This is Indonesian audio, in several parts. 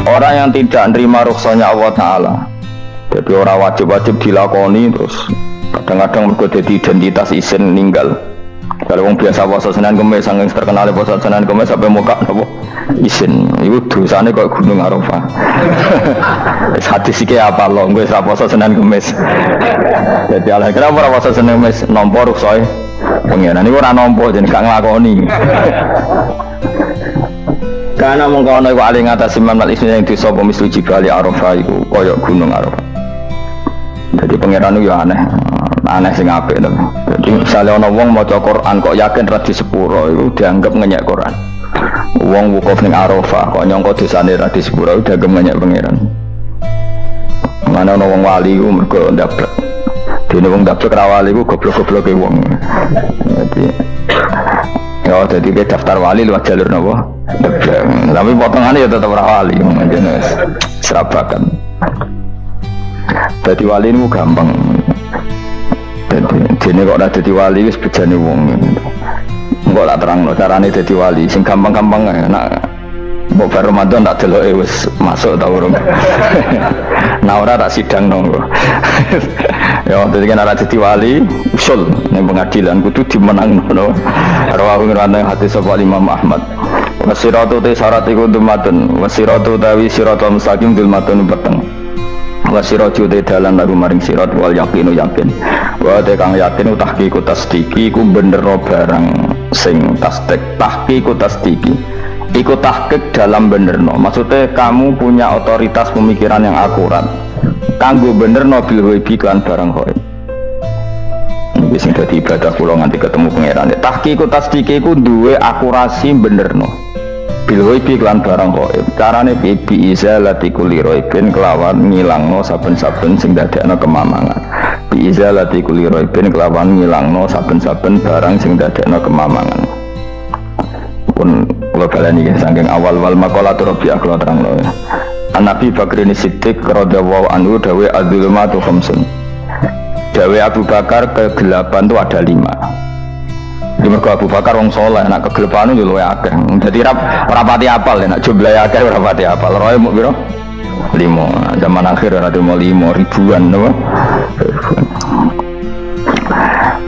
Orang yang tidak nerima rukhsahnya Allah Ta'ala, jadi orang wajib-wajib dilakoni, terus kadang-kadang mergo dadi identitas isin ninggal. Kalau orang biasa puasa Senin Kamis, saking terkenal puasa Senin Kamis sampai muka apa isin, itu dosane kok Gunung Arafah. Hadis iki apa lo, gue puasa Senin Kamis. Jadi ala kenapa ora puasa Senin Kamis nampa rukhsah pengiran niku ora nampa jeneng gak nglakoni. Karena mengkono iku ali ngatasi mamal isine yang disa pemislu jibali Arafah iku kaya Gunung Arafah. Jadi pengiran itu aneh, aneh sing apik to. Jadi misalnya ana wong maca Quran kok yakin ra disepuro iku dianggap ngenyek Quran. Wong wukuf ning Arafah kok nyangka dosane ra disepuro dianggap ngenyek pengiran. Mana ana wong wali iku mergo ndablek. Dene wong ndablek ra wali iku goblok-gobloke wong. Jadi daftar wali lewat jalur napa? Ndablek. Tapi potongane ya tetep ra wali, jenenge serabakan. Dadi wali ini gampang. Dene kok ora dadi wali wis bejane wong. Engko tak terangno carane dadi wali sing gampang-gampang nek mbok bar Ramadan tak deloke wis masuk ta urung. Nah ora tak sidang nonggo. Ya dadi kan ora dadi wali usul ning pengadilan kudu dimenangno. Rawahu ngene hadis sapa Imam Ahmad. Wasiratu te syarat iku dumatun, wasiratu tawi siratal mustaqim dumatun peteng. Wasiratu te dalan lagu maring sirat wal yaqinu yakin. Wa te kang yakin tahqiqu tasdiki ku bener barang sing tasdik tahqiqu tasdiki. Iku tahqiq dalam benerno. Maksudnya kamu punya otoritas pemikiran yang akurat. Kanggo benerno bil ghaibi kan barang ghaib. Iki sing dadi ibadah kula nganti ketemu pangeran. Tahqiqu tasdiki ku duwe akurasi benerno. Bil ghaibi lan barang ghaib. Carane bi izalati kulli ghaibin kelawan ngilangno saben-saben sing dadekno kemamangan. Bi izalati kulli ghaibin kelawan ngilangno saben-saben barang sing dadekno kemamangan. Pun kula baleni saking awal wal maqalat Rabi'ah kula terangno. An-Nabi Bakrin Siddiq radhiyallahu anhu dawe adzulumatu khamsun. Dawe Abu Bakar kegelapan itu ada 5. Di mergo Abu Bakar wong saleh, nek kegelapan yo luwih akeh. Dadi ora pati apal nek jumlahe akeh ora pati apal. Roe muk piro? 5. Zaman akhir ora demo 5 ribuan napa?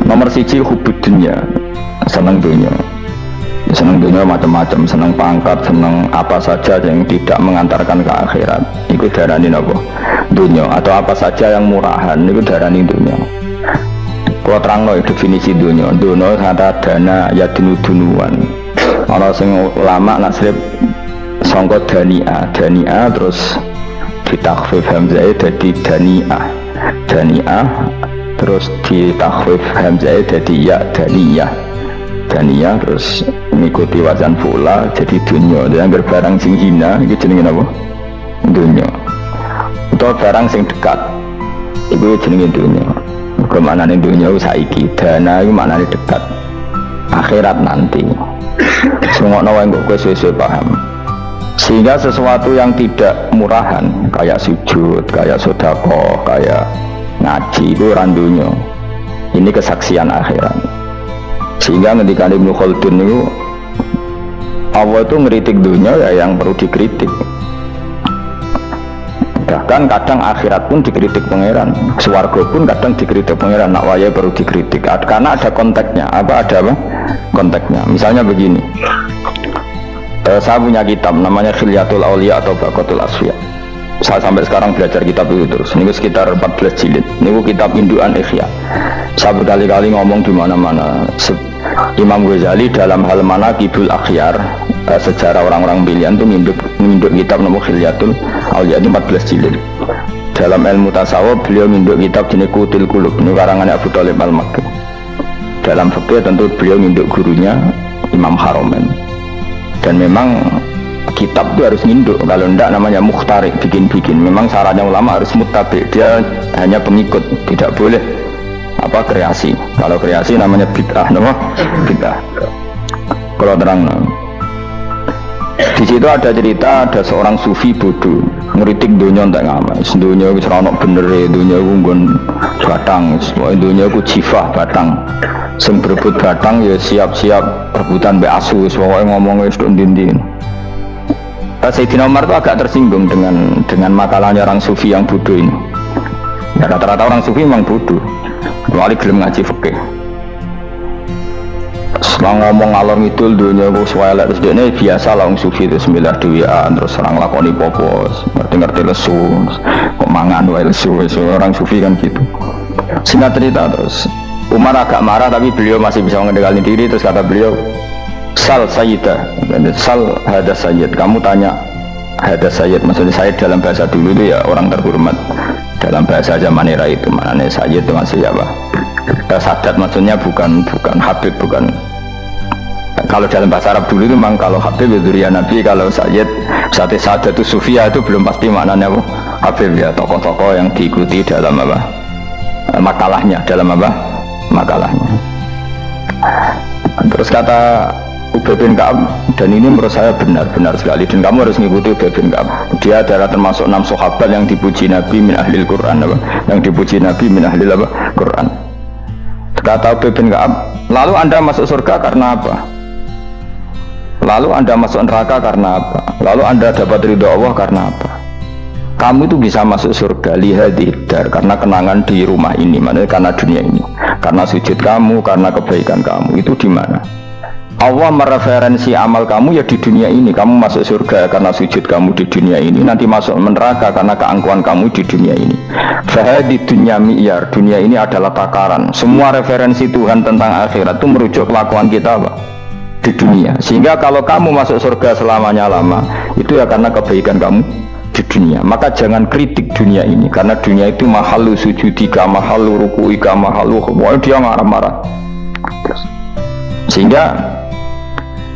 Nomor 1 hubud dunya. Seneng dunya. Seneng dunia macam-macam, seneng pangkat, seneng apa saja yang tidak mengantarkan ke akhirat. Itu darani apa? Dunia. Atau apa saja yang murahan, itu darani dunia. Kalau terang definisi dunia, dunia kata dana ya dunuan. Kalau sing ulama nasrib sangka dania terus ditakhfif hamzah jadi dania, terus ditakhfif hamzah jadi ya daniyah terus mengikuti wazan fula jadi dunya. Dan barang sing hina itu jenenge apa? Dunya. Atau barang sing dekat itu jenenge dunya. Kemanane dunya saiki, dana itu maknane dekat. Akhirat nanti. Semua wae kok kowe paham. Sehingga sesuatu yang tidak murahan kayak sujud, kayak sedekah, kayak ngaji itu randunya. Ini kesaksian akhirat. Sehingga ketika Ibnu Khaldun itu Allah itu ngeritik dunia ya yang perlu dikritik. Bahkan kadang akhirat pun dikritik pangeran, swarga pun kadang dikritik pangeran. Nak waya perlu dikritik karena ada konteksnya. Ada apa? Konteksnya. Misalnya begini. Saya punya kitab namanya Khilyatul Auliya atau Baqatul Asfiya. Saya sampai sekarang belajar kitab itu terus. Ini sekitar 14 jilid. Ini kitab indukan Ihya. Saya berkali-kali ngomong di mana-mana. Imam Ghazali dalam hal mana Kibul Akhyar, sejarah orang-orang pilihan itu menduk kitab nomor Khilyatul Auliya itu 14 jilid. Dalam ilmu tasawuf beliau menduk kitab jenis Qutul Qulub, ini karangan Abu Thalib Al-Makki. Dalam fikih tentu beliau menduk gurunya Imam Haromen. Dan memang kitab itu harus nginduk, kalau tidak namanya mukhtarik, bikin-bikin. Memang syaratnya ulama harus muttabi, dia hanya pengikut, tidak boleh apa kreasi. Kalau kreasi namanya bid'ah, bid'ah. Kalau terang, di situ ada cerita ada seorang sufi bodoh ngeritik dunia tak ngamal. Dunia itu seronok bener, dunia itu nggon batang, dunia itu jifah batang. Sing berebut batang ya siap-siap rebutan be asu, pokoknya ngomongnya sudah dinding. Sayyidina Umar itu agak tersinggung dengan makalahnya orang sufi yang bodoh ini. Ya, rata-rata orang sufi memang bodoh, kecuali gelem ngaji fikih. Setelah ngomong ngalor ngidul dunia gue suwelek terus dia ini biasa lah orang sufi itu semilah duwian terus orang lakoni popos ngerti-ngerti lesu kok mangan wae lesu orang sufi kan gitu. Singkat cerita terus Umar agak marah tapi beliau masih bisa mengendalikan diri. Terus kata beliau, sal sayyidah, sal hadas sayyid, kamu tanya hadas sayyid, maksudnya sayyid dalam bahasa dulu itu ya orang terhormat. Dalam bahasa zaman era itu maknanya sayyid itu masih apa? Sadat maksudnya bukan habib, bukan. Kalau dalam bahasa Arab dulu itu memang kalau habib itu ya Nabi, kalau sayyid sadat itu sufia itu belum pasti maknanya apa? Habib ya, tokoh-tokoh yang diikuti dalam apa? Makalahnya, dalam apa? Makalahnya. Terus kata Ubay bin Ka'ab, dan ini menurut saya benar sekali, dan kamu harus mengikuti Ubay bin Ka'ab. Dia adalah termasuk 6 sahabat yang dipuji Nabi min ahlil Quran, apa? Yang dipuji Nabi min ahlil apa? Quran. Kata Ubay bin Ka'ab, lalu Anda masuk surga karena apa? Lalu Anda masuk neraka karena apa? Lalu Anda dapat ridho Allah karena apa? Kamu itu bisa masuk surga lihadidar karena kenangan di rumah ini, maksudnya karena dunia ini, karena sujud kamu, karena kebaikan kamu. Itu di mana? Allah mereferensi amal kamu ya di dunia ini. Kamu masuk surga karena sujud kamu di dunia ini, nanti masuk neraka karena keangkuhan kamu di dunia ini. Fahadi dunya mi'yar, dunia ini adalah takaran. Semua referensi Tuhan tentang akhirat itu merujuk kelakuan kita apa? Di dunia. Sehingga kalau kamu masuk surga selamanya lama, itu ya karena kebaikan kamu di dunia. Maka jangan kritik dunia ini, karena dunia itu mahalu sujudika, mahalu rukuika, mahalu wah dia marah-marah. Sehingga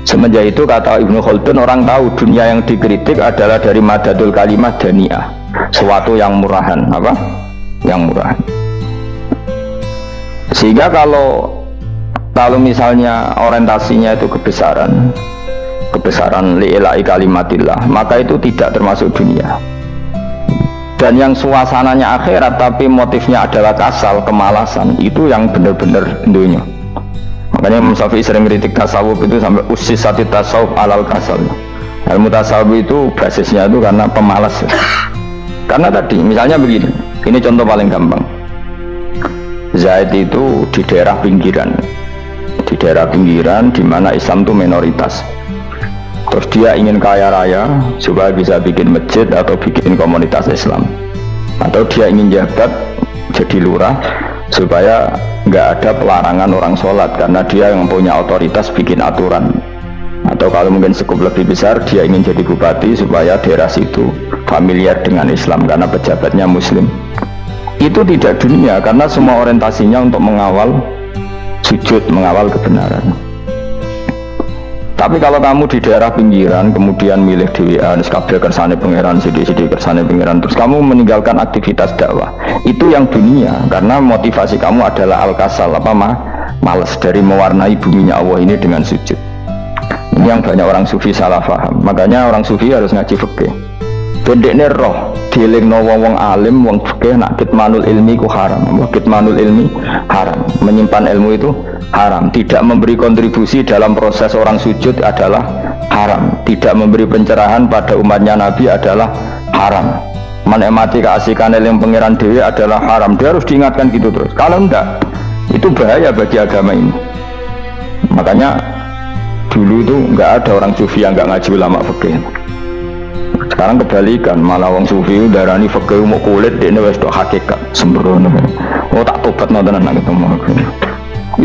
semenjak itu kata Ibnu Khaldun, orang tahu dunia yang dikritik adalah dari madadul kalimat dani'ah, sesuatu yang murahan, apa? Yang murahan. Sehingga kalau misalnya orientasinya itu kebesaran li'ilai kalimatillah, maka itu tidak termasuk dunia. Dan yang suasananya akhirat tapi motifnya adalah kasal, kemalasan, itu yang benar-benar dunia. Makanya Imam Syafi'i sering kritik tasawuf itu sampai usisati tasawuf alal kasal. Ilmu tasawuf itu basisnya itu karena pemalas. Karena tadi misalnya begini, ini contoh paling gampang. Zaid itu di daerah pinggiran di mana Islam itu minoritas. Terus dia ingin kaya raya supaya bisa bikin masjid atau bikin komunitas Islam, atau dia ingin jabat jadi lurah supaya nggak ada pelarangan orang sholat karena dia yang punya otoritas bikin aturan. Atau kalau mungkin cukup lebih besar, dia ingin jadi bupati supaya daerah situ familiar dengan Islam karena pejabatnya muslim. Itu tidak dunia karena semua orientasinya untuk mengawal sujud, mengawal kebenaran. Tapi kalau kamu di daerah pinggiran kemudian milih dhewean kabeh kersane pangeran, sithik-sithik kersane pangeran, terus kamu meninggalkan aktivitas dakwah, itu yang dunia karena motivasi kamu adalah al-kasal, malas dari mewarnai buminya Allah ini dengan sujud. Ini yang banyak orang sufi salah paham. Makanya orang sufi harus ngaji fikih. Bendekne roh dielingno wong alim wong fikih nak kitmanul ilmi ku haram. Kitmanul ilmi haram. Menyimpan ilmu itu haram. Tidak memberi kontribusi dalam proses orang sujud adalah haram. Tidak memberi pencerahan pada umatnya Nabi adalah haram. Menikmati keasikan ilmu pangeran dewi adalah haram. Dia harus diingatkan gitu terus. Kalau enggak, itu bahaya bagi agama ini. Makanya dulu itu enggak ada orang sufi yang enggak ngaji ulama fikih. Sekarang kebalikan, malah wong sufi darani fikih mau kulit dia wis tok hakikat sembrono. Oh tak tobat nonton anak ketemu aku.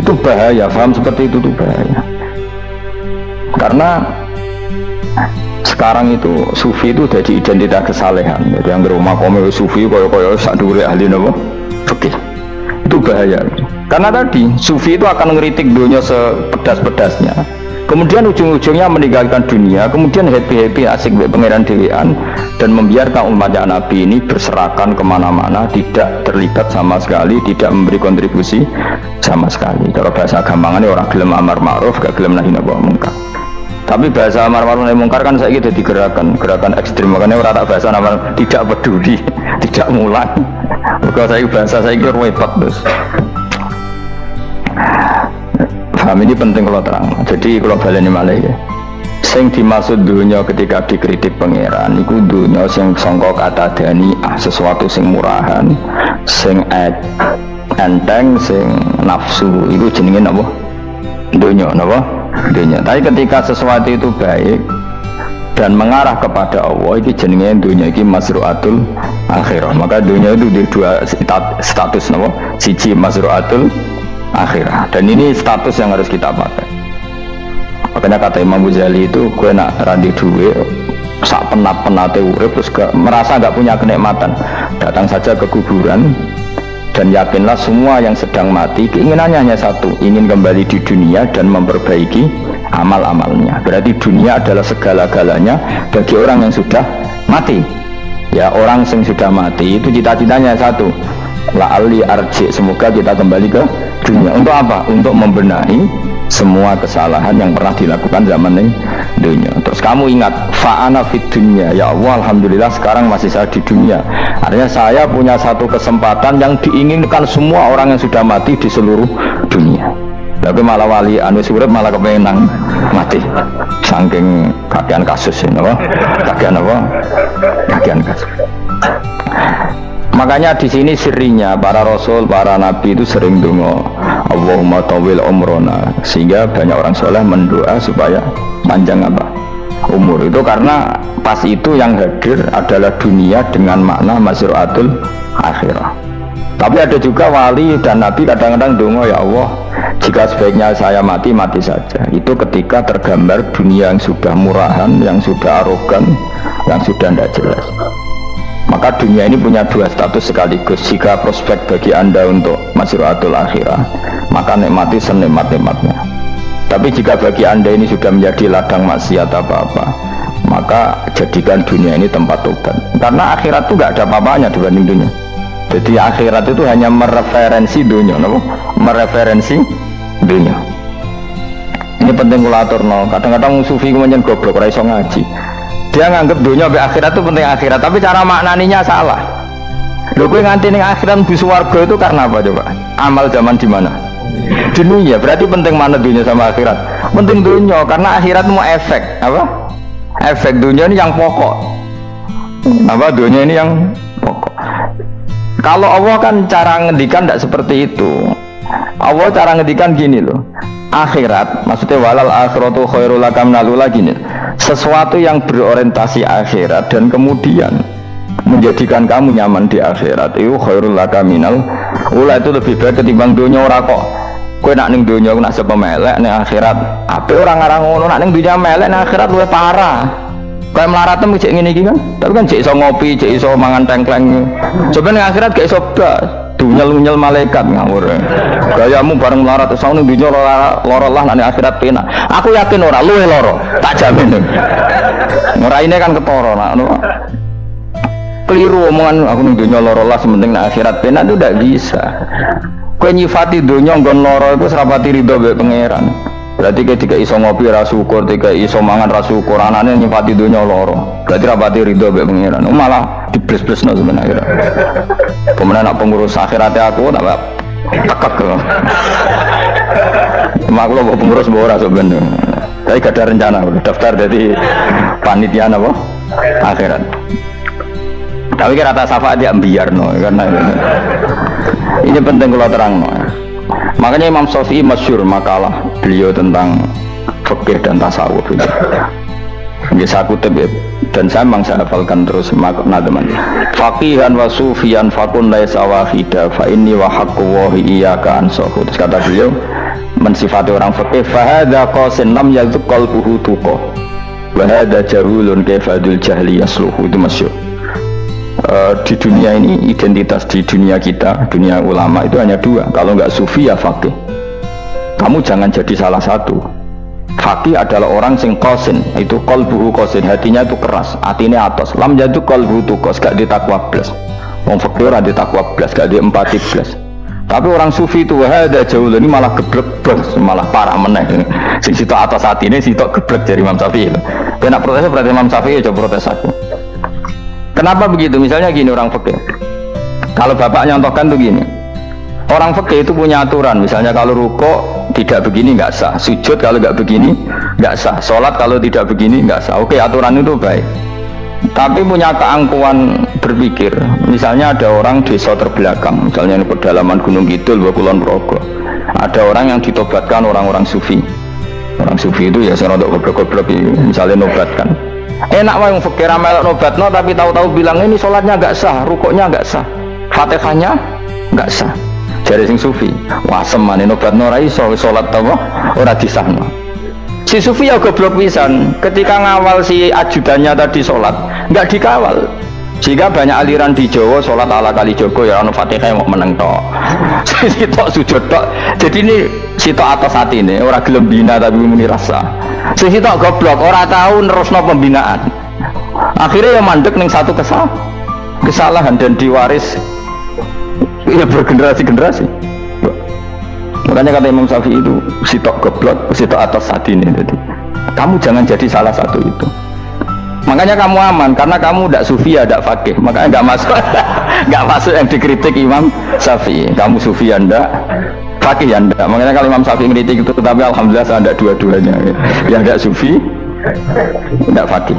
Itu bahaya, paham seperti itu tuh bahaya. Karena sekarang itu sufi itu jadi identitas kesalehan. Jadi yang rumah kome sufi koyo sak dhuwure ahli napa fikih. Itu bahaya. Karena tadi sufi itu akan ngeritik dunia sepedas-pedasnya. Kemudian ujung-ujungnya meninggalkan dunia, kemudian happy-happy asik pangeran dewean dan membiarkan umatnya Nabi ini berserakan kemana-mana, tidak terlibat sama sekali, tidak memberi kontribusi sama sekali. Kalau bahasa gampangannya orang gelem amar ma'ruf, gak gelem nahi mungkar. Tapi bahasa amar ma'ruf nahi mungkar kan saya gitu gerakan ekstrim, makanya orang tak bahasa amar tidak peduli, tidak mulan. Kalau saya bahasa saya kira repot terus. Paham, ini penting kalau terang. Jadi kalau baleni malah ya. Sing dimaksud dunia ketika dikritik pangeran iku dunia sing sangka kata dani'ah, sesuatu sing murahan, sing enteng, sing nafsu, itu jenenge napa? Dunia, napa? Dunia. Tapi ketika sesuatu itu baik dan mengarah kepada Allah, itu jenenge dunia iki masru'atul akhirah. Maka dunia itu di dua status, napa? Siji masru'atul akhirah, dan ini status yang harus kita pakai. Makanya kata Imam Ghazali itu, gue nak randi duwe sak penat-penate urip terus merasa gak punya kenikmatan, datang saja ke kuburan dan yakinlah semua yang sedang mati keinginannya hanya satu, ingin kembali di dunia dan memperbaiki amal-amalnya. Berarti dunia adalah segala-galanya bagi orang yang sudah mati. Ya, orang yang sudah mati itu cita-citanya satu, la'ali arji, semoga kita kembali ke dunia. Untuk apa? Untuk membenahi semua kesalahan yang pernah dilakukan zaman ini dunia. Terus kamu ingat, fa'ana fid dunya, ya Allah alhamdulillah sekarang masih saya di dunia. Artinya saya punya satu kesempatan yang diinginkan semua orang yang sudah mati di seluruh dunia. Tapi malah wali anu urip malah kepengen mati, saking kakean kasus ini, kakean apa? Kakean kasus. Makanya di sini sirinya para rasul, para nabi itu sering donga Allahumma tawil umrona, sehingga banyak orang soleh mendoa supaya panjang apa? Umur. Itu karena pas itu yang hadir adalah dunia dengan makna masru'atul akhirah. Tapi ada juga wali dan nabi kadang-kadang donga, ya Allah jika sebaiknya saya mati, mati saja. Itu ketika tergambar dunia yang sudah murahan, yang sudah arogan, yang sudah tidak jelas. Maka dunia ini punya dua status sekaligus. Jika prospek bagi Anda untuk masru'atul akhirah, maka nikmati senikmat-nikmatnya. Tapi jika bagi Anda ini sudah menjadi ladang maksiat apa-apa, maka jadikan dunia ini tempat tobat. Karena akhirat itu gak ada apa-apanya dibanding dunia. Jadi akhirat itu hanya mereferensi dunia, mereferensi dunia. Ini penting kula aturno. Kadang-kadang sufi kemudian goblok ora iso ngaji. Dia nganggep dunia sampai akhirat itu penting akhirat, tapi cara maknaninya salah. Lho kowe nganti ning akhirat mlebu swarga itu karena apa coba? Amal zaman di mana? Dunia. Berarti penting mana dunia sama akhirat? Penting dunia karena akhirat mau efek, apa? Efek dunia ini yang pokok. Apa dunia ini yang pokok. Kalau Allah kan cara ngendikan tidak seperti itu. Allah cara ngendikan gini loh. Akhirat, maksudnya walal akhiratu khairul laka minal ula gini. Sesuatu yang berorientasi akhirat dan kemudian menjadikan kamu nyaman di akhirat itu khairul laka minal ula, itu lebih baik ketimbang dunia. Ora kok kowe nak ning dunia nak sepe melek ning akhirat apik, orang ngarang ngono. Nak ning dunia melek ning akhirat luwih parah. Kayak melarat cek ngene iki kan, tapi kan cek iso ngopi, cek iso mangan tengkleng. Coba ning akhirat gak iso blas, dunyel-nyel malaikat ngawur. Gayamu bareng melarat terus ning dunya lara lah, ning akhirat penak. Aku yakin ora luwih lara, tak jamin. Ora ini kan ketara nak keliru omongan aku ning dunya lara lah sementing ning akhirat penak, itu ndak bisa. Kowe nyifati dunya nggon lara iku serapati ridho mbek pangeran. Berarti ketika iso ngopi ra syukur, ketika iso mangan ra syukur, anane nyifati dunya lara. Berarti rapati ridho mbek pangeran. Malah dibles-blesno sebenarnya. Kemudian nak pengurus akhiratnya aku tak tekek loh. Mak lo pengurus ora sebenarnya. Tapi gak ada rencana daftar jadi panitia apa? Akhirat. Tapi kira rata syafaat ya biarno karena ini penting kalau terang. Makanya Imam Syafi'i masyhur makalah beliau tentang fikih dan tasawuf itu. Nggih saya kutip ya, dan saya memang saya hafalkan terus makna teman. Faqihan wa sufiyan fakun laisa wahida fa inni wa haqqu wa iyyaka ansahu. Terus kata beliau mensifati orang fikih, fa hadza qasin lam yazq qalbuhu tuqa wa hadza jahulun kafadul jahli yasluhu. Itu masyhur. Di dunia ini, identitas di dunia kita, dunia ulama itu hanya dua. Kalau nggak sufi ya faqih. Kamu jangan jadi salah satu. Faqih adalah orang sing qasin, itu qalbuhu qasin, hatinya itu keras, hatinya atas. Lam jadu qalbuhu tuqas, gak ditakwa blas. Wong faqih ora ditakwa blas, gak di empati blas. Tapi orang sufi itu ada jauh ini malah geblek blas, malah parah meneh. Sing situ atas hatine situ geblek dari Imam Syafi'i. Kena protes berarti Imam Syafi'i aja protes aku. Kenapa begitu? Misalnya gini orang fikih. Kalau bapak nyontohkan tuh gini. Orang fikih itu punya aturan, misalnya kalau rukuk tidak begini nggak sah, sujud kalau nggak begini nggak sah, sholat kalau tidak begini nggak sah. Oke, aturan itu baik. Tapi punya keangkuhan berpikir, misalnya ada orang desa terbelakang, misalnya di pedalaman Gunung Kidul, Kulon Progo, ada orang yang ditobatkan orang-orang sufi. Orang sufi itu ya serodok goblok-goblok, misalnya nobatkan. Enak wong fikir melok nobatno tapi tahu-tahu bilang ini sholatnya nggak sah, rukuknya nggak sah, fatihahnya nggak sah. Jari sing sufi, wah semane nobatno ora iso salat apa ora disahno. Si sufi ya goblok pisan, ketika ngawal si ajudannya tadi salat, enggak dikawal. Jika banyak aliran di Jawa salat ala kali Joko ya ono Fatihah mau meneng tok. Sitok sujud tok. Jadi ini sitok atas hati ini ora gelem bina tapi muni rasa. Sitok goblok ora tahu nerusno pembinaan. Akhirnya ya mandek ning satu kesalahan dan diwaris ya bergenerasi-generasi. Makanya kata Imam Syafi'i itu sitok goblok, sitok atas hati ini. Jadi kamu jangan jadi salah satu itu. Makanya kamu aman karena kamu tidak sufi ya, tidak fakih. Makanya nggak masuk, nggak masuk yang dikritik Imam Syafi'i. Kamu sufi ya ndak, fakih ya ndak. Makanya kalau Imam Syafi'i kritik itu, tapi alhamdulillah saya ada dua-duanya. Yang tidak sufi, tidak fakih.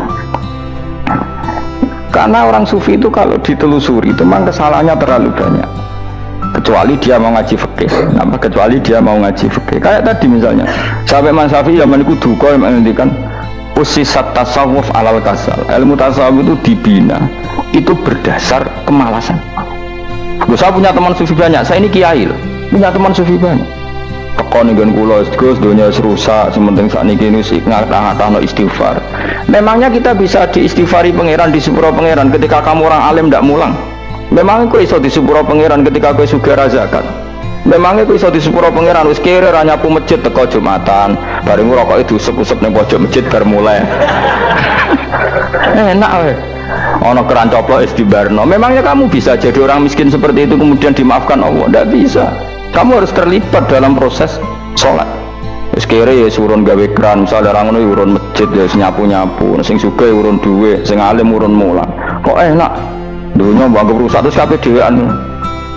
Karena orang sufi itu kalau ditelusuri itu memang kesalahannya terlalu banyak. Kecuali dia mau ngaji fikih, kecuali dia mau ngaji fikih. Kayak tadi misalnya, sampai Imam Syafi'i zaman itu duka yang menghentikan usisat tasawuf alal kasal. Ilmu tasawuf itu dibina, itu berdasar kemalasan. Saya punya teman sufi banyak, saya ini kiai loh, punya teman sufi banyak. Tekon dengan kulo, gus dunia serusak, sementing saat ini sih ngatah-ngatah no istighfar. Memangnya kita bisa diistighfari pangeran di sepuro pangeran ketika kamu orang alim tidak mulang? Memangnya kau iso di sepuro pangeran ketika kau sugih zakat? Memangnya kau iso di sepuro pangeran wis kere ra nyapu masjid teko Jumatan, bareng rokok itu usep-usep ning pojok masjid bar mulai. Enak weh. Ono keran coplok istibarno. Memangnya kamu bisa jadi orang miskin seperti itu kemudian dimaafkan Allah? Tidak bisa. Kamu harus terlibat dalam proses sholat. Wis kere ya urun gawe keran, misalnya orang ngono urun masjid ya nyapu-nyapu, sing sugih urun duwe, sing alim urun mulang. Kok enak? Dunia bangga rusak terus kabeh dhewean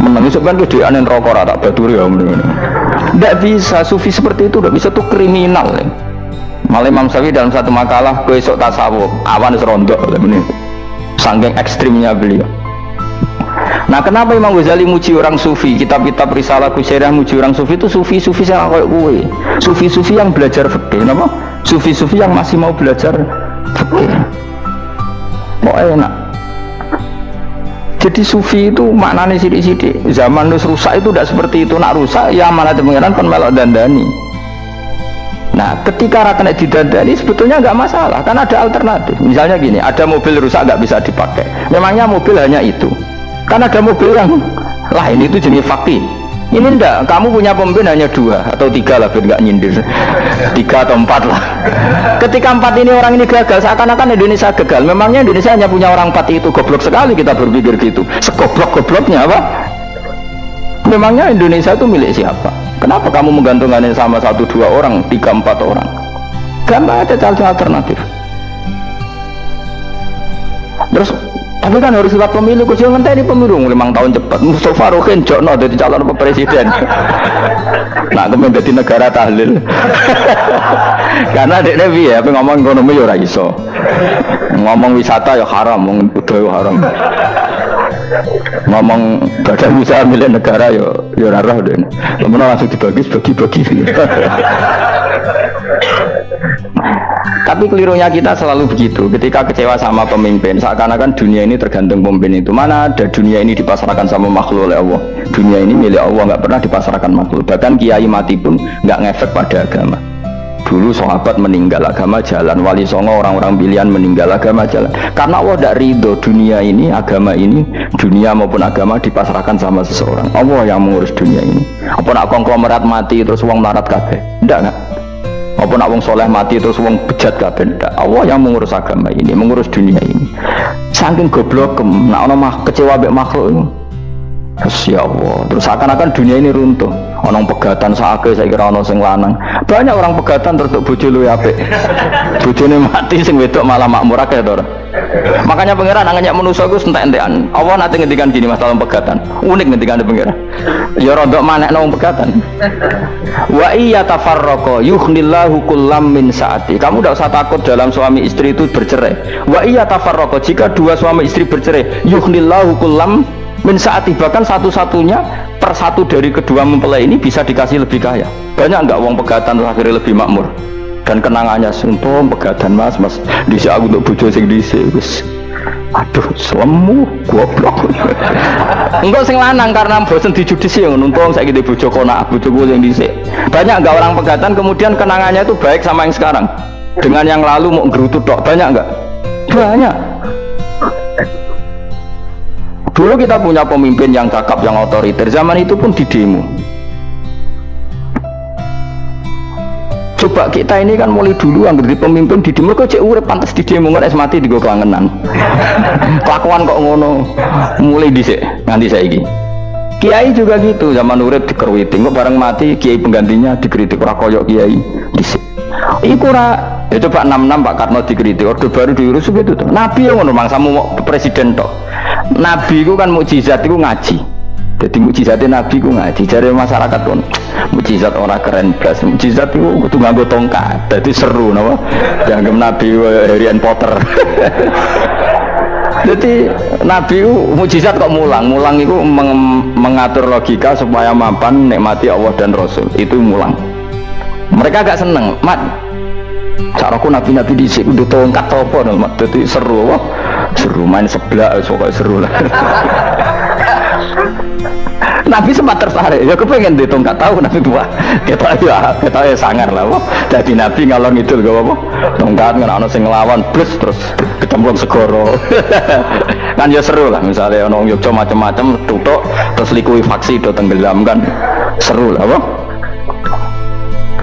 menang sebenarnya dhewean rokok ra tak baturi ya meneng. Tidak bisa, sufi seperti itu tidak bisa, tuh kriminal. Malah Imam Syafi'i dalam satu makalah besok tasawuf awan wis rondok meneh. Saking ekstrimnya beliau. Nah, kenapa Imam Ghazali muji orang sufi? Kitab-kitab Risalah Kusyairah muji orang sufi itu sufi-sufi yang kayak gue. Sufi-sufi yang belajar fikih, napa? Sufi-sufi yang masih mau belajar fikih. Kok enak? Jadi sufi itu maknanya sidik-sidik. Zaman nus rusak itu tidak seperti itu. Nak rusak ya mana pengiran kon melok dandani. Nah, ketika rakyat didandani sebetulnya nggak masalah, kan ada alternatif. Misalnya gini, ada mobil rusak nggak bisa dipakai. Memangnya mobil hanya itu? Kan ada mobil yang lain itu jenis fakti. Ini enggak, kamu punya pemimpin hanya 2 atau 3 lah, biar nggak nyindir. 3 atau 4 lah. Ketika 4 ini orang ini gagal, seakan-akan Indonesia gagal. Memangnya Indonesia hanya punya orang 4 itu? Goblok sekali kita berpikir gitu. Segoblok-gobloknya apa? Memangnya Indonesia itu milik siapa? Kenapa kamu menggantungkannya sama 1-2 orang, 3-4 orang? Gak ada cara alternatif. Terus tapi kan harus lewat pemilu, kok jangan ngenteni pemilu 5 tahun cepat. Mustafa Rokin jokno jadi calon presiden. Nah, kemudian jadi negara tahlil. Karena dekne piye, apa ngomong ekonomi ya ora iso. Ngomong wisata ya haram, ngomong budaya haram. Ngomong badan usaha milik negara ya ora roh dene. Temen langsung dibagi-bagi. Tapi kelirunya kita selalu begitu. Ketika kecewa sama pemimpin, seakan-akan dunia ini tergantung pemimpin itu. Mana ada dunia ini dipasarkan sama makhluk oleh Allah. Dunia ini milik Allah, nggak pernah dipasarkan makhluk. Bahkan kiai mati pun nggak ngefek pada agama. Dulu sahabat meninggal agama jalan, wali songo orang-orang pilihan meninggal agama jalan. Karena Allah tidak ridho dunia ini, agama ini, dunia maupun agama dipasarkan sama seseorang. Allah yang mengurus dunia ini. Apa nak konglomerat mati terus uang melarat kabeh? Enggak. Apa nak wong soleh mati terus wong bejat kabeh? Ndak. Allah yang mengurus agama ini, mengurus dunia ini. Saking goblokem, nak ono mah kecewa mbek makhluk itu. Terus ya Allah, terus seakan-akan dunia ini runtuh. Ono pegatan sakake saya kira ono sing lanang. Banyak orang pegatan terus bojo luwih apik. Bojone mati sing wedok malah makmur akeh to. Makanya pangeran nanya manusia itu entek-entekan. Allah nanti ngendikan gini masalah pegatan. Unik ngendikan pangeran. Ya rodok manekno wong pegatan. Wa iya tafarraqa yughnillahu kullam min saati. Kamu tidak usah takut dalam suami istri itu bercerai. Wa iya tafarraqa, jika dua suami istri bercerai, yughnillahu kullam min saati, bahkan satu-satunya per satu dari kedua mempelai ini bisa dikasih lebih kaya. Banyak enggak wong pegatan terus akhirnya lebih makmur? Dan kenangannya untung pegatan mas dhisik aku untuk bojo sing dhisik wis aduh selemu goblok. Enggak sing lanang karena bosen dijudisi untung saiki di bojo konak bojoku sing dhisik. Banyak enggak orang pegatan kemudian kenangannya itu baik sama yang sekarang dengan yang lalu mau gerutut tok? Banyak enggak? Banyak. Dulu kita punya pemimpin yang cakap, yang otoriter, zaman itu pun di demo. Coba kita ini kan mulai dulu anggar di pemimpin di demo kok cek urip pantas di demo kan es mati di go kelangenan. Kelakuan kok ngono mulai dhisik nganti saiki. Kiai juga gitu, zaman urip dikerwiti kok bareng mati kiai penggantinya dikritik ora koyok kiai dhisik. Iku ora ya coba 66 Pak Karno dikritik orde baru diurus gitu tuh. Nabi yang ngono mangsamu presiden tok. Nabi ku kan mukjizat iku ngaji. Jadi mukjizatnya Nabi ku ngaji. Jare masyarakat pun mukjizat orang keren blas. Mukjizat itu kudu nganggo tongkat. Jadi seru napa? Dianggap Nabi Harry Potter. Jadi Nabi itu mukjizat kok mulang. Mulang itu mengatur logika supaya mapan nikmati Allah dan Rasul. Itu mulang. Mereka agak seneng. Mat, caraku Nabi-Nabi dhisik kudu tongkat apa no, Mat. Jadi seru wah. Seru main sebelah pokoknya seru lah. Nabi sempat tertarik, ya kepengen ditongkat tahu Nabi tua, kita ya sangar lah, wah. Jadi Nabi ngalor ngidul gak apa, tongkat nggak sing ngelawan, plus terus ketemu segoro, kan ya seru lah. Misalnya orang Yogyo macam-macam, tutup terus likuifaksi itu tenggelam kan, seru lah, wah.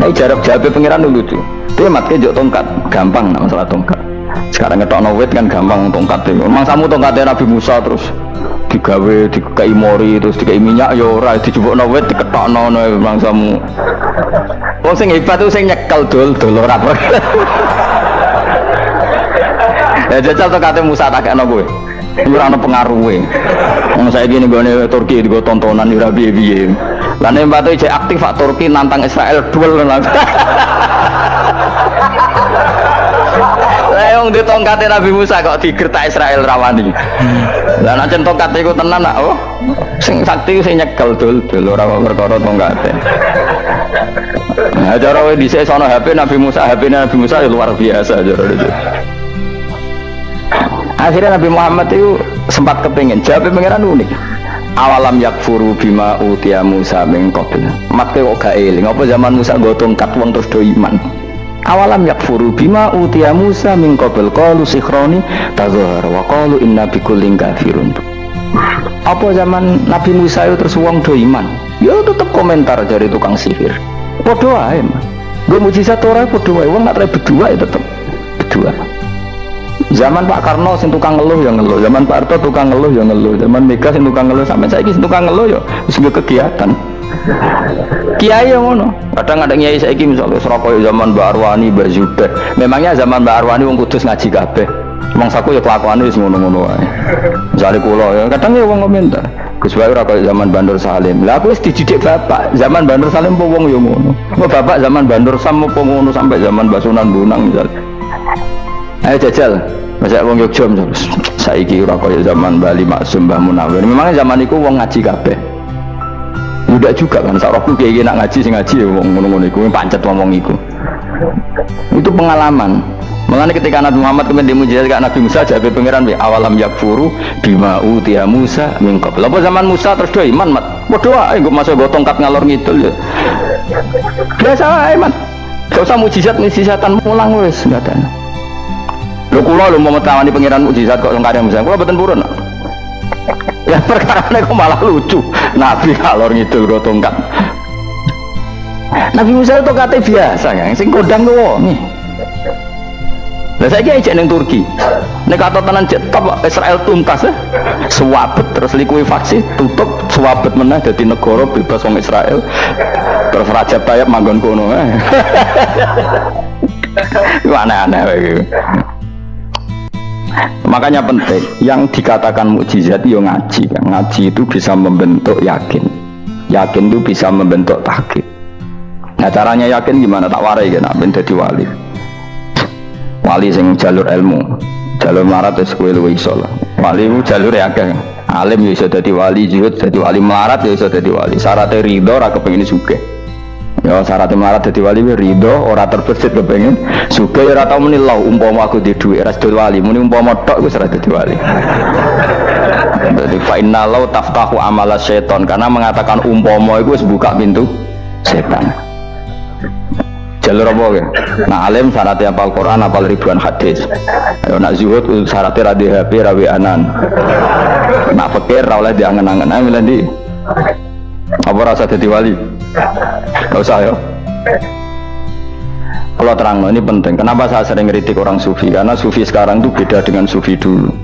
Nah jarak jawabnya pengiran dulu tuh, dia matnya jauh tongkat, gampang nah masalah tongkat. Sekarang ngetok wit kan gampang tongkat itu, memang samu tongkatnya Nabi Musa terus. Digawe dikai mori terus dikai minyak ya ora dijupukno wit diketokno memang samu. Wong sing hebat itu sing nyekel dol ora. Ya jajal to kate Musa tak kena kowe. Ora ono pengaruhe. Wong saiki ning gone Turki digo tontonan ora piye-piye. Lah nek mbatu cek aktif Pak Turki nantang Israel duel lan. Lah wong ditongkate Nabi Musa kok digertak Israel rawani. Lah nek tongkate iku tenan nak oh sing sakti sing nyekel dul ora perkara tongkate. Nah cara wae dhisik sono HP Nabi Musa, HP-ne Nabi Musa ya luar biasa cara itu. Akhirnya Nabi Muhammad itu sempat kepingin jawab pengiran unik. Awalam yakfuru bima utiya Musa min qabl. Mate kok gak eling apa zaman Musa nggo tongkat wong terus do iman. Awalam yakfuru bima utiya Musa min qabl qalu sikhroni tazahar wa qalu inna bikullin kafirun. Apa zaman Nabi Musa itu terus wong do iman? Ya tetep komentar dari tukang sihir. Padha wae. Nggo mujizat ora padha wae wong nek berdua ya tetep berdua. Zaman Pak Karno sing tukang ngeluh ya ngeluh, zaman Pak Harto tukang ngeluh ya ngeluh, zaman Mega sing tukang ngeluh, sampai saiki sing tukang ngeluh ya wis kegiatan. Kiai yang ngono. Kadang ada kiai saiki misalnya Surabaya zaman Mbak Arwani, Mbak Zubair. Memangnya zaman Mbak Arwani wong Kudus ngaji kabeh. Mangsaku ya kelakuane wis ngono-ngono wae. Misale kula ya kadang ya wong komentar. Gus Bayu ora kaya zaman Bandur Salim. Lah aku wis dididik bapak, zaman Bandur Salim po wong ya ngono. Kok bapak zaman Bandur Sam po ngono sampai zaman Basunan Bonang misalnya. Ayo jajal, masa wong Yogyo saiki ora kaya zaman Bali Maksum Mbah Munawir. Memangnya zaman iku wong ngaji kabeh. Udah juga kan sarokku kayak nak ngaji sing ngaji ya wong ngono-ngono iku pancet ngomong iku. Itu pengalaman. Mengenai ketika Nabi Muhammad kemudian dimujizat ke Nabi Musa jawab pangeran bi awalam yakfuru bima utiya Musa min qabl. Apa zaman Musa terus do iman mat. Padha wae nggo masuk go tongkat ngalor ngidul ya. Biasa wae mat. Gak usah mujizat-mujizatan mulang wis enggak ada. Lho kula lho mau metawani pangeran mukjizat kok sengkare Musa. Kula mboten purun. Ya perkarane kok malah lucu. Nabi ngalor ngidul go tongkat. Nabi Musa itu kate biasa ya, sing kodang tuh nih. Lah saiki ajak ning Turki. Nek kata tenan jet top Israel tuntas ya. Suwabet terus likuifaksi tutup suwabet meneh dadi negara bebas wong Israel. Terus Raja Tayyip manggon kono. Aneh-aneh wae. Makanya penting, yang dikatakan mukjizat yo ngaji. Ngaji itu bisa membentuk yakin. Yakin itu bisa membentuk tahqiq. Nah caranya yakin gimana? Tak warai kan, ben dadi wali. Wali sing jalur ilmu, jalur melarat wis kowe luwih iso lah. Wali ku jalur akeh. Alim yo iso dadi wali, zuhud dadi wali, melarat yo iso dadi wali. Syaratnya ridho ora kepengin sugih. Ya syaratnya melarat dadi wali ridho, ora terbesit kepengin sugih ora tau muni lho umpama aku di dhuwit ora dadi wali, muni umpama tok wis ora dadi wali. Jadi fa inna law taftahu amala syaiton, karena mengatakan umpama itu wis buka pintu setan. Jalur apa ya? Nah alim syaratnya hafal Quran, hafal ribuan hadis. Ayo nak zuhud syaratnya radhi HP, rawi anan. Nak fakir ra oleh diangen-angen. Ayo milih ndi? Apa rasa dadi wali? Enggak usah ya. Kalau terang ini penting. Kenapa saya sering kritik orang sufi? Karena sufi sekarang itu beda dengan sufi dulu.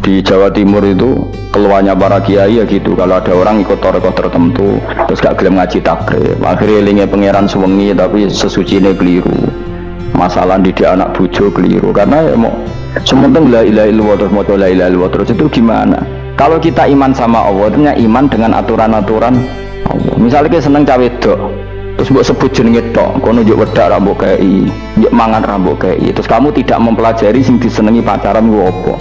Di Jawa Timur itu keluarnya para kiai ya gitu, kalau ada orang ikut toreko tertentu terus gak gelem ngaji takrib, akhirnya lingnya pangeran suwengi tapi sesuci ini keliru, masalah didik anak bojo keliru, karena ya mau sementing la ilaha illallah terus mau la ilaha illallah terus itu gimana? Kalau kita iman sama Allah, artinya iman dengan aturan-aturan Allah. Misalnya kita seneng cawe dok, terus mbok sebut jenenge tok, kono njuk wedak ra mbok kei, njuk mangan ra mbok kei, terus kamu tidak mempelajari sing disenengi pacaran ku apa?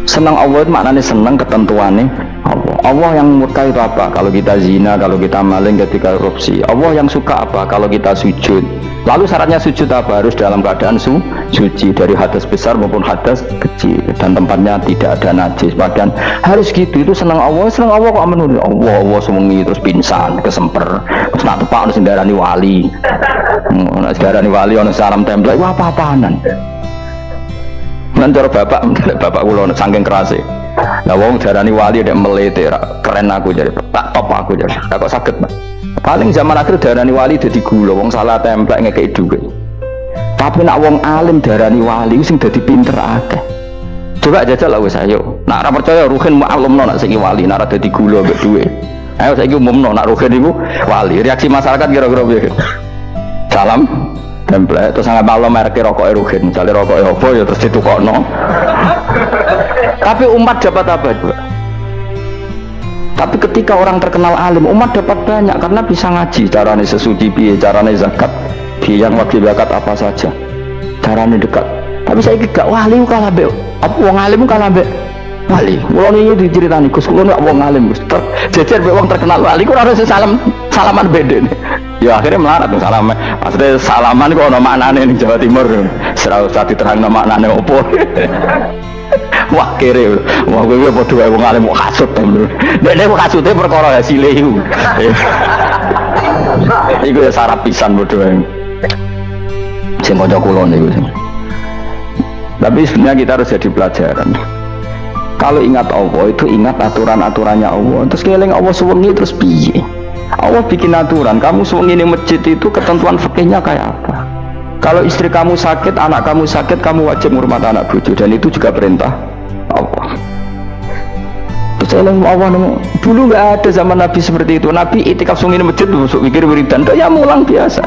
Senang Allah itu maknanya senang ketentuannya Allah. Allah yang murka itu apa? Kalau kita zina, kalau kita maling, ketika korupsi. Allah yang suka apa? Kalau kita sujud. Lalu syaratnya sujud apa? Harus dalam keadaan suci dari hadas besar maupun hadas kecil, dan tempatnya tidak ada najis. Padahal harus gitu. Itu senang Allah. Senang Allah kok menurut Allah semengi terus pingsan, kesemper, terus nak tepak harus darani wali. Nak darani wali ono salam template. Wah apa-apaanan. Nanti bapak kula saking kerase. Lah wong darani wali ada melete keren aku jadi tak top aku jadi. Lah kok saged, Pak? Paling zaman akhir darani wali dadi gula, wong salah templek ngekeki dhuwit. Tapi nak wong alim darani wali sing dadi pinter akeh. Coba jajal lah wis ayo. Nak ora percaya Ruhin mu'allimno nak saiki wali, nak ora dadi gula mbek dhuwit. Ayo saiki umumno nak Ruhin iku wali. Reaksi masyarakat kira-kira piye? Salam template terus sangat malam merek rokok Ruhin, misalnya rokok apa ya terus ditukokno. Tapi umat dapat apa juga? Tapi ketika orang terkenal alim, umat dapat banyak karena bisa ngaji, caranya sesuci piye, caranya zakat, piye yang wajib zakat apa saja, caranya dekat. Tapi saya gak wali kalah be, apa wong alim kalah be wali. Kulo niki diceritani Gus, kulo nek wong alim Gus, jejer be wong terkenal wali ku ora salaman beda nih. Ya akhirnya melarat tuh salam. Maksudnya salaman kok ono maknane ning Jawa Timur. Ora usah diterangno maknane opo. Wah kere. Wah kowe padha wae wong alim kok kasut to. Nek kok kasute perkara hasile iku. Iku ya sarap pisan padha wae. Sing kanca kula niku. Tapi sebenarnya kita harus jadi pelajaran. Kalau ingat Allah itu ingat aturan-aturannya Allah. Terus keling Allah suwengi terus piye? Allah bikin aturan, kamu suwengi di masjid itu ketentuan fikihnya kayak apa? Kalau istri kamu sakit, anak kamu sakit, kamu wajib menghormati anak bojo, dan itu juga perintah Allah. Terus Allah dulu nggak ada zaman Nabi seperti itu. Nabi itikaf suwengi di masjid masuk pikir wiridan, ya mulang biasa.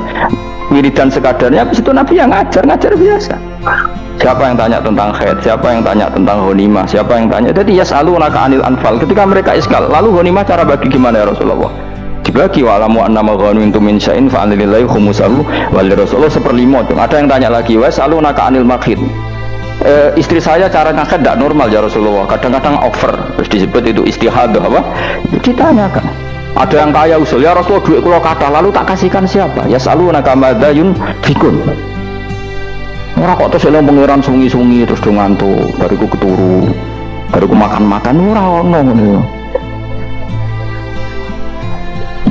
Wiridan sekadarnya, habis itu Nabi yang ngajar biasa. Siapa yang tanya tentang haid, siapa yang tanya tentang ghanimah, siapa yang tanya. Jadi yas'alunaka 'anil anfal. Ketika mereka iskal, lalu ghanimah cara bagi gimana ya Rasulullah? Dibagi wa'lamu annama ghanimtum min syai'in fa'alillahi khumusahu wa lirrasul 1/5. Ada yang tanya lagi, was'alunaka 'anil makhid. Istri saya cara ngakad tidak normal ya Rasulullah, kadang-kadang over, terus disebut itu istihadah apa? Ditanyakan. Ada yang kaya usul, ya Rasulullah duit kula kathah, lalu tak kasihkan siapa? Yas'alunaka madza yunfikun. Ora kok terus eling pangeran sungi-sungi terus do ngantuk, bariku keturu, bariku makan-makan ora ono ngono.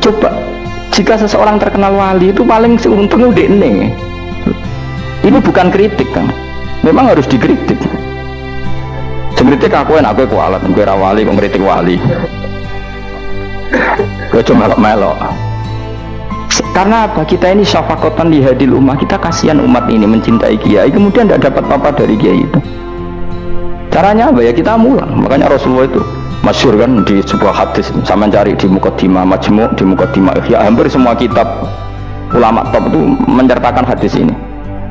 Coba jika seseorang terkenal wali itu paling untung dekne. Ini bukan kritik kan, memang harus dikritik. Kritik aku enak, aku kualat, aku ra wali, kok kritik wali. Gue cuma melok-melok. Karena apa? Kita ini syafaqatan li hadil ummah, kita kasihan umat ini mencintai kiai, kemudian tidak dapat apa-apa dari kiai itu. Caranya apa ya? Kita mulang. Makanya Rasulullah itu masyhur kan di sebuah hadis, sama cari di Muqaddimah Majmu', di Muqaddimah Ihya, hampir semua kitab ulama top itu menceritakan hadis ini.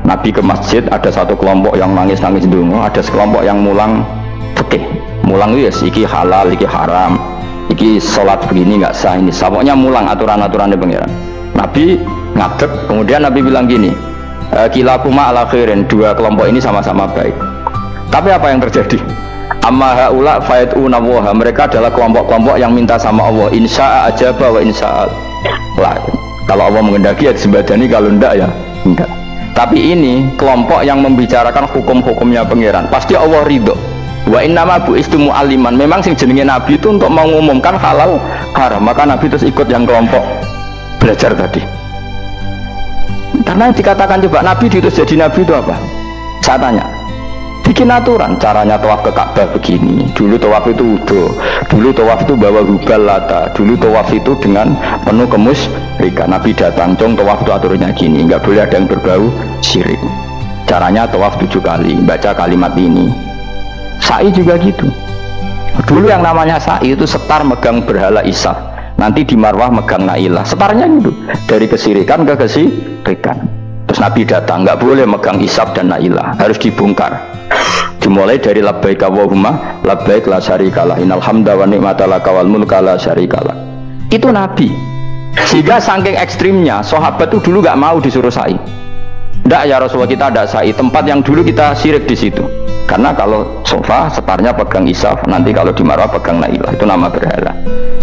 Nabi ke masjid, ada satu kelompok yang nangis-nangis dungo, ada sekelompok yang mulang fikih. Mulang itu ya, iki halal, iki haram, iki sholat begini nggak sah, ini pokoknya mulang aturan-aturannya pangeran. Nabi ngadeg, kemudian Nabi bilang gini, kilakuma ala khairin, dua kelompok ini sama-sama baik. Tapi apa yang terjadi? Amma haula fayatuna waha, mereka adalah kelompok-kelompok yang minta sama Allah, insya'a ajaba wa insya'a la. Kalau Allah mengendaki ya disembadani, kalau enggak ya enggak. Tapi ini kelompok yang membicarakan hukum-hukumnya pangeran, pasti Allah ridho. Wa innama bu'istu mu'alliman, memang sing jenenge Nabi itu untuk mengumumkan halal haram, maka Nabi terus ikut yang kelompok belajar tadi. Karena dikatakan coba Nabi diutus jadi Nabi itu apa? Saya tanya, bikin aturan, caranya tawaf ke Ka'bah begini, dulu tawaf itu wudu, dulu tawaf itu bawa hubal lata, dulu tawaf itu dengan penuh kemusyrikan. Nabi datang, cong tawaf itu aturannya gini, nggak boleh ada yang berbau syirik. Caranya tawaf 7 kali, baca kalimat ini. Sa'i juga gitu. Dulu yang namanya sa'i itu setar megang berhala Isaf, nanti di Marwah megang Nailah, setarnya gitu, dari kesirikan ke kesirikan. Terus Nabi datang, nggak boleh megang Isaf dan Nailah, harus dibongkar. Dimulai dari labbaik Allahumma labbaik la syarikalah innal hamda wa ni'mata laka wal mulka la syarikalah. Itu Nabi. Sehingga saking ekstrimnya sahabat itu dulu nggak mau disuruh sa'i. Nggak ya Rasulullah, kita ada sa'i, tempat yang dulu kita syirik di situ. Karena kalau sofa setarnya pegang Isaf, nanti kalau di Marwah pegang Nailah, itu nama berhala.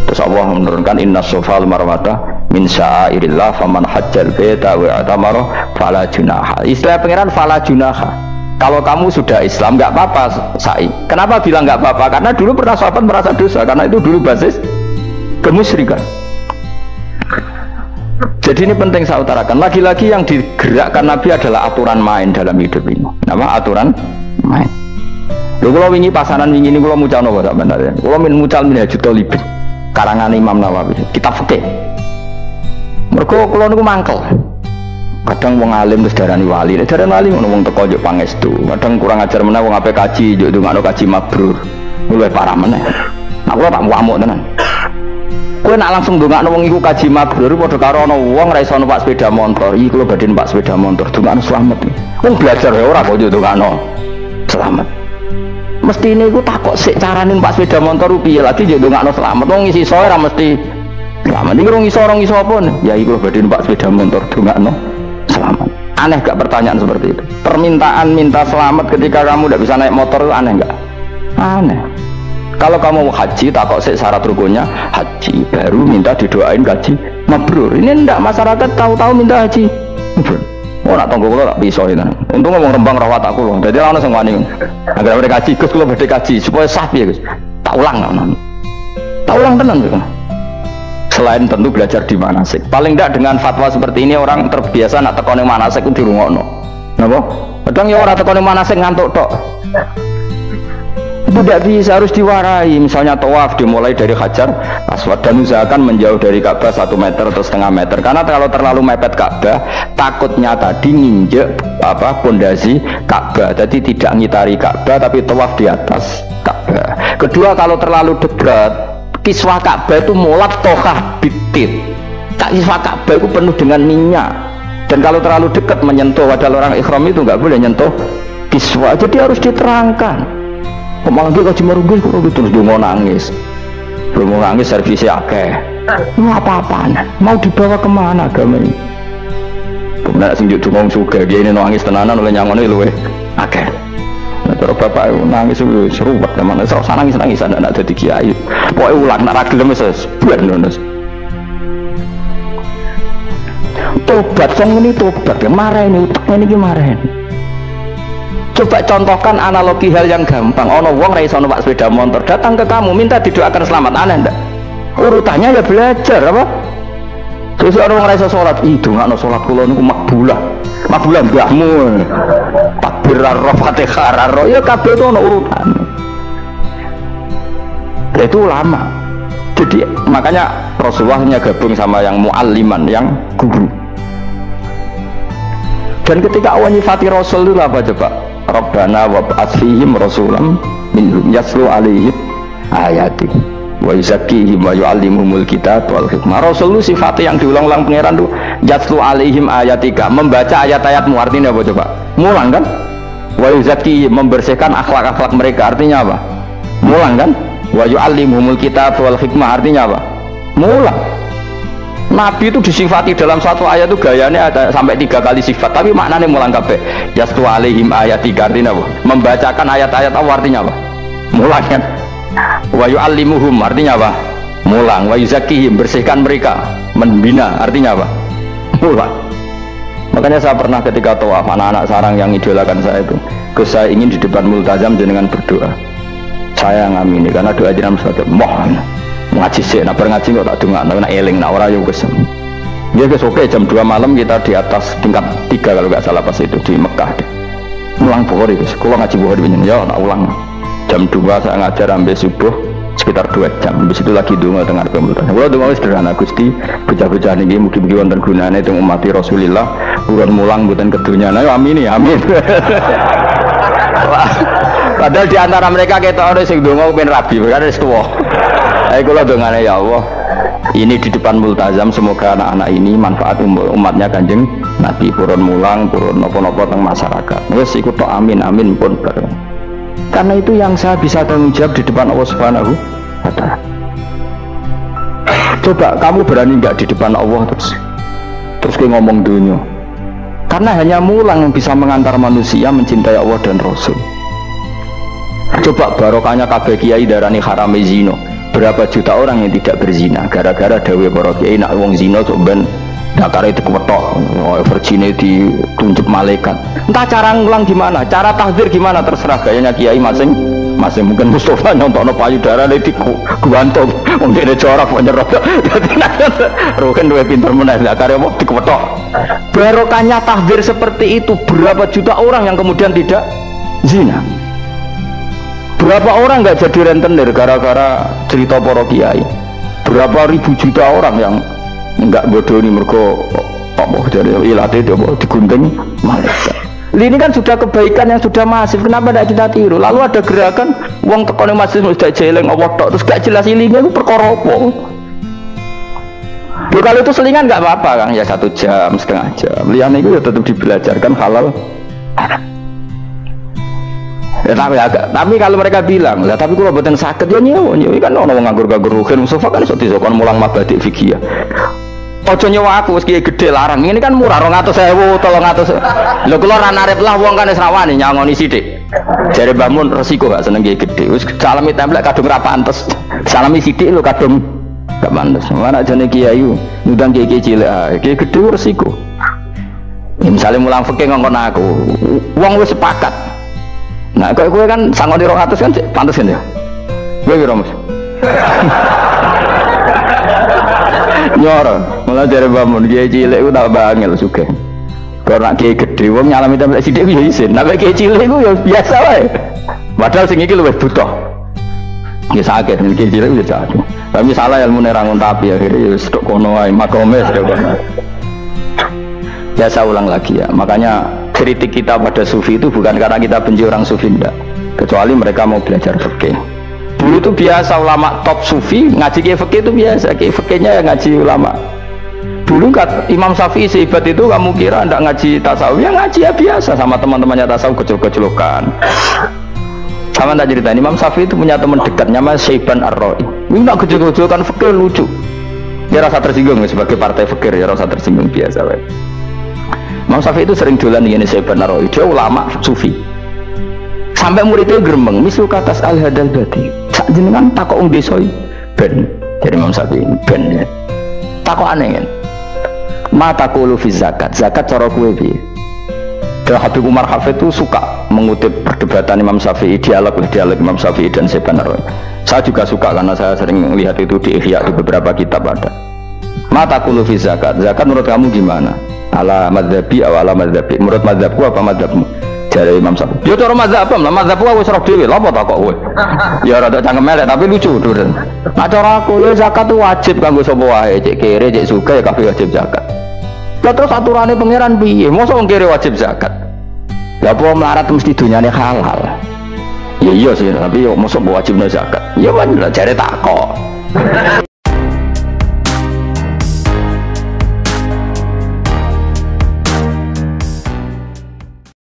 Terus Allah menurunkan inna sofa al-marwata min sya'airillah faman hajjal baita wa atamara fala junaha. Istilah pangeran fala junaha. Kalau kamu sudah Islam nggak apa-apa sa'i. Kenapa bilang nggak apa-apa? Karena dulu pernah sahabat merasa dosa, karena itu dulu basis kemusyrikan. Jadi ini penting saya utarakan. Lagi-lagi yang digerakkan Nabi adalah aturan main dalam hidup ini. Nama aturan main. Lho kula wingi pasanan wingi ini kula mucal napa sak bener. Kula mucal Minhajul Thalibin karangan Imam Nawawi. Kitab fikih. Mergo kula niku mangkel. Kadang wong alim terus darani wali. Nek darani wali ngono wong teko njuk pangestu. Kadang kurang ajar meneh wong ape kaji njuk ndongakno kaji mabrur. Luwih parah meneh. Aku tak ngamuk tenan. Kowe nak langsung ndongakno wong iku kaji mabrur padha karo ana wong ra iso numpak sepeda motor. Iki kula badhe numpak sepeda motor ndongakno slamet. Wong belajar ya ora kok njuk ndongakno selamat. Mesti ini aku takut sik carane numpak sepeda motor piye lagi njuk ndongakno selamat. Wong isi soe ra mesti selamat. Iki rong iso apa? Ya iki kula badhe numpak sepeda motor ndongakno selamat. Aneh gak pertanyaan seperti itu? Permintaan minta selamat ketika kamu tidak bisa naik motor itu aneh gak? Aneh. Kalau kamu mau haji, takut sih syarat rukunnya haji, baru minta didoain haji mabrur. Ini ndak, masyarakat tahu-tahu minta haji mabrur. Oh nak tunggu kalau tak bisa itu. Untung ngomong Rembang rawat aku loh. Jadi langsung sengwani. Agar mereka haji, Gus kalau berdek haji supaya sah ya Gus. Tak ulang lah. Tak ulang tenan gitu. Selain tentu belajar di manasik. Paling tidak dengan fatwa seperti ini orang terbiasa nak tekone manasik itu dirungokno. Napa? Kadang ya orang tekone manasik ngantuk tok. Itu tidak bisa, harus diwarai. Misalnya tawaf dimulai dari Hajar Aswad dan usahakan menjauh dari Ka'bah 1 meter atau setengah meter. Karena kalau terlalu mepet Ka'bah, takutnya tadi nginjek pondasi Ka'bah. Jadi tidak ngitari Ka'bah tapi tawaf di atas Ka'bah. Kedua, kalau terlalu dekat, kiswah Ka'bah itu mulat tohah bitit. Kiswah Ka'bah itu penuh dengan minyak. Dan kalau terlalu dekat menyentuh wadah orang ikhram itu nggak boleh nyentuh kiswah. Jadi harus diterangkan. Malah dia kaji merugis kok terus dia mau nangis, belum mau nangis servisnya akeh. Mau apa-apaan? Mau dibawa kemana agama ini? Kemudian sinjuk cungong suga dia ini nangis tenanan oleh nyangon itu akeh. Nah, terus bapak nangis itu seru banget. Mana serasa nangis anak jadi kiai. Pokoknya ulang nak ragilem sebulan nonus. Tobat song ini tobat, marah ini utaknya ini marah ini. Coba contohkan analogi hal yang gampang. Ono wong ra iso numpak sepeda motor, datang ke kamu minta didoakan selamat, aneh ndak? Urutannya ya belajar apa? Terus orang ra iso salat, ndongakno salat kula niku makbulah. Makbulah mbahmu. Takbir ar Fatihah ar ya kabeh itu ono urutan. Itu ulama. Jadi makanya Rasulullahnya gabung sama yang mualliman, yang guru. Dan ketika Allah nyifati Rasul itu apa coba? Rabbana wa ba'athihim rasulam minhum yaslu alaihim ayati wa yuzakkihim wa yu'allimuhumul kitab wal hikmah. Rasul itu sifatnya yang diulang-ulang pangeran itu Yatlu alaihim ayatika, membaca ayat-ayatmu artinya apa coba? Mulang kan? Wa yuzakki, membersihkan akhlak-akhlak mereka artinya apa? Mulang kan? Wa yu'allimuhumul kitab wal hikmah artinya apa? Mulang. Nabi itu disifati dalam satu ayat itu gayanya ada sampai 3 kali sifat, tapi maknanya mulang kabeh. Yatlu alaihim ayatika artinya apa? Membacakan ayat-ayat Allah artinya apa? Mulang kan? Wa yu'allimuhum artinya apa? Mulang. Wa yuzakkihim, bersihkan mereka, membina artinya apa? Mulang. Makanya saya pernah ketika tawaf, anak-anak sarang yang idolakan saya itu, saya ingin di depan multazam jenengan berdoa. Saya ngamini karena doa jenengan suatu mohon ngaji sih, nah ngaji kok tak dengar, nah eling, nah orang yang kesem. Dia oke jam 2 malam kita di atas tingkat 3 kalau nggak salah pas itu di Mekah. Mulang Bukhari, kalau ngaji Bukhari begini, ya nak ulang. Jam 2 saya ngajar sampai subuh sekitar 2 jam. Habis itu lagi dungo tengah pemultasan. Kalau dungo sederhana Gusti, bocah-bocah niki mugi-mugi wonten gunane teng umati Rasulillah, urun mulang mboten kedunya. Ayo amin ya, amin. Padahal di antara mereka kita ada sing donga ben rabi, kan wis tuwa. Ayo kula dongane ya Allah. Ini di depan multazam, semoga anak-anak ini manfaat umatnya Kanjeng Nabi, purun mulang, purun napa-napa teng masyarakat. Wis iku tok amin amin pun bareng. Karena itu yang saya bisa tanggung jawab di depan Allah Subhanahu wa Ta'ala. Coba kamu berani nggak di depan Allah terus kayak ngomong dunia? Karena hanya mulang yang bisa mengantar manusia mencintai Allah dan Rasul. Coba barokahnya kabeh kiai darani harame zina. Berapa juta orang yang tidak berzina gara-gara dawe para kiai nak wong zina cok ben dakare dikewetok, virgine ditunjuk malaikat. Entah cara ngulang gimana, cara tahdzir gimana terserah gayanya kiai masing-masing. Mungkin Mustafa nyontokno payudara di guantung, wong dene corak nyerot. Dadi nek roken duwe pinter meneh dakare apa dikewetok. Barokahnya tahdzir seperti itu, berapa juta orang yang kemudian tidak zina. Berapa orang nggak jadi rentenir gara-gara cerita para kiai. Berapa ribu juta orang yang enggak bodoh ini mergo apa dari ilate itu digunting malaikat. Ini kan sudah kebaikan yang sudah masif, kenapa tidak kita tiru? Lalu ada gerakan uang tekone masjid sudah jeleng apa tok terus gak jelas ilingnya itu perkara apa? Ya, kalau itu selingan nggak apa-apa Kang, ya 1 jam, setengah jam. Liyane itu ya tetap dibelajarkan halal. Ya, tapi kalau mereka bilang, lah tapi kalau buatan sakit ya nyewa kan orang nganggur-nganggur ruhin Mustafa kan iso disokon mulang mabadik fikih ya. Ojo nyewa aku wis gede larang. Ini kan murah 200.000, 300. Lho kula ora narep lah wong kan wis rawani nyangoni sithik. Jare Mbah Mun resiko gak seneng gede. Wis salami templek kadung ra pantes. Salami sithik lho kadung gak pantes. Mana jane kiai ngundang kiai cilik ae. Kiai gede resiko. Ya, misalnya mulang fikih ngongkon aku, wong wis sepakat. Nah, kok kowe kan sangoni 200 kan pantes kan ya? Kowe piro, Mas? Nyoro, malah jare bangun kiai cilik ku tak bangel sugih. Karena kiai gede wong nyalami templek sithik ku ya isin. Nek kiai cilik ku ya biasa wae. Padahal sing iki luwih butuh. Ya sakit kiai cilik ku ya sakit. Tapi salah ilmune ra ngon tapi akhirnya ya wis tok kono wae makome sedek kono. Ya saya ulang lagi ya, makanya kritik kita pada sufi itu bukan karena kita benci orang sufi, enggak, kecuali mereka mau belajar fikih. Dulu itu biasa ulama top sufi ngaji kiai fikih itu biasa, kiai fikihnya ya ngaji ulama. Dulu kan Imam Syafi'i sehebat itu kamu kira enggak ngaji tasawuf, ya ngaji ya biasa sama teman-temannya tasawuf kecil-kecilokan. Sama tak cerita, Imam Syafi'i itu punya teman dekat namanya Syaiban Ar-Ra'i. Ini enggak kecil-kecilokan fikih lucu. Dia rasa tersinggung sebagai partai fikih, ya rasa tersinggung biasa. Imam Syafi'i itu sering dolan ini Syaiban Ar-Ra'i, dia ulama sufi. Sampai muridnya geremeng, misal katas al-hadal bati. Sak jenengan takok wong desa ben. Jadi Imam Syafi'i ben. Takok aneh kan. Mata qulu fi zakat. Zakat cara kowe piye? Dan Habib Umar Hafid itu suka mengutip perdebatan Imam Syafi'i, dialog Imam Syafi'i dan Syaiban Ar-Ra'i. Saya juga suka karena saya sering melihat itu di Ihya, di beberapa kitab ada. Mata qulu fi zakat. Zakat menurut kamu gimana? Ala madzhabi atau ala madzhabi? Menurut madzhabku apa madzhabmu? Dari Imam Syafi'i. Dia cara madzhab lah, madzhabku wis roh dhewe. Lha apa tak kok kowe? Ya rada cangkem elek tapi lucu duren. Nah cara aku ya zakat itu wajib kanggo sapa wae, cek kere, cek suka ya kabeh wajib zakat. Lah terus aturane pangeran piye? Mosok wong kere wajib zakat. Lah apa melarat mesti dunyane halal. Ya iya sih, tapi yo mosok wajibnya zakat. Ya wae jare tak kok.